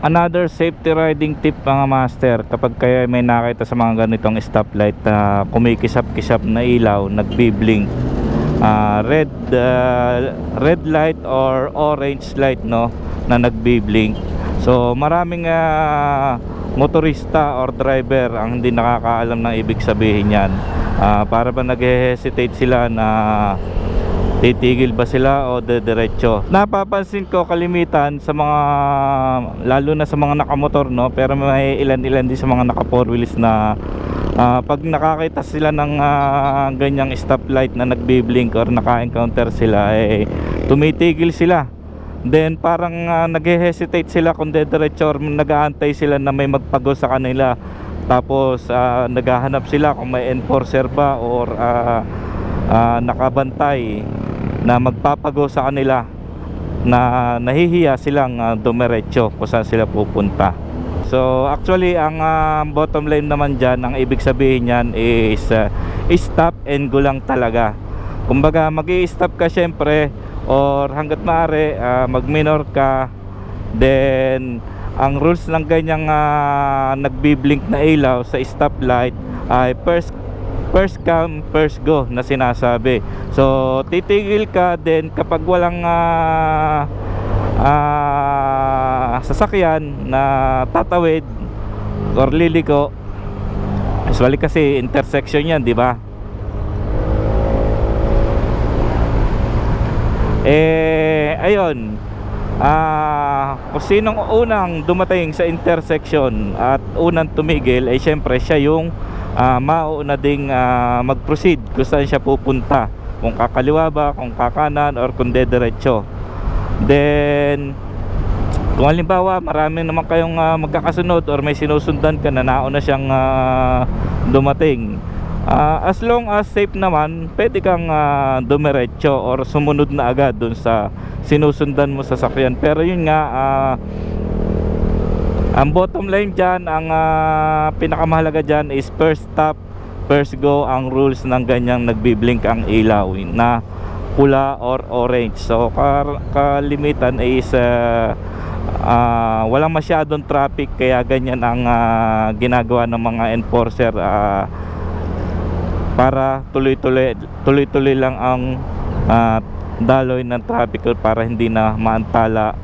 Another safety riding tip mga master, kapag kaya may nakita sa mga ganitong stoplight na kumikisap-kisap na ilaw, nagbi-blink, red light or orange light, no, na nagbi-blink. So maraming motorista or driver ang hindi nakakaalam ng ibig sabihin yan. Para ba nag-hesitate sila na titigil ba sila o diretso. Napapansin ko kalimitan sa mga, lalo na sa mga nakamotor, no, pero may ilan-ilan din sa mga naka four wheels na pag nakakita sila ng ganyang stoplight na nagbi-blink or naka-encounter sila, tumitigil sila. Then parang nag-hesitate sila kung diretso or nag-aantay sila na may magpago sa kanila. Tapos naghahanap sila kung may enforcer ba or nakabantay na magpapago sa kanila, na nahihiya silang dumiretso kung saan sila pupunta. So actually ang bottom line naman dyan, ang ibig sabihin yan is stop and go lang talaga. Kumbaga mag-i-stop ka syempre, or hanggat maaari mag-minor ka. Then ang rules ng ganyang nagbi-blink na ilaw sa stoplight ay first come first go na sinasabi. So titigil ka din kapag walang sasakyan na tatawid or liliko. Usually kasi intersection yan, di ba? Ayun, kung sinong unang dumating sa intersection at unang tumigil, ay syempre siya yung mauna ding mag-proceed kung saan siya pupunta, kung kakaliwa ba, kung kakanan, or kung dediretso. Then kung halimbawa marami naman kayong magkakasunod or may sinusundan ka na nauna siyang dumating, as long as safe naman, pwede kang dumiretso or sumunod na agad dun sa sinusundan mo sa sasakyan. Pero yun nga, ang bottom line dyan, ang pinakamahalaga dyan is first stop, first go ang rules ng ganyang nagbiblink ang ilaw na pula or orange. So kalimitan is walang masyadong traffic, kaya ganyan ang ginagawa ng mga enforcer, para tuloy-tuloy lang ang daloy ng traffic, para hindi na maantala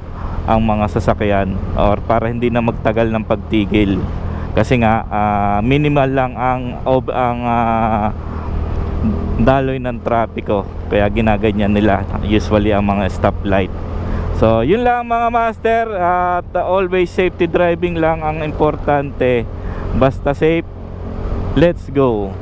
ang mga sasakyan or para hindi na magtagal ng pagtigil. Kasi nga minimal lang ang daloy ng trapiko, kaya ginaganyan nila usually ang mga stoplight. So yun lang mga master, at always safety driving lang ang importante. Basta safe, let's go.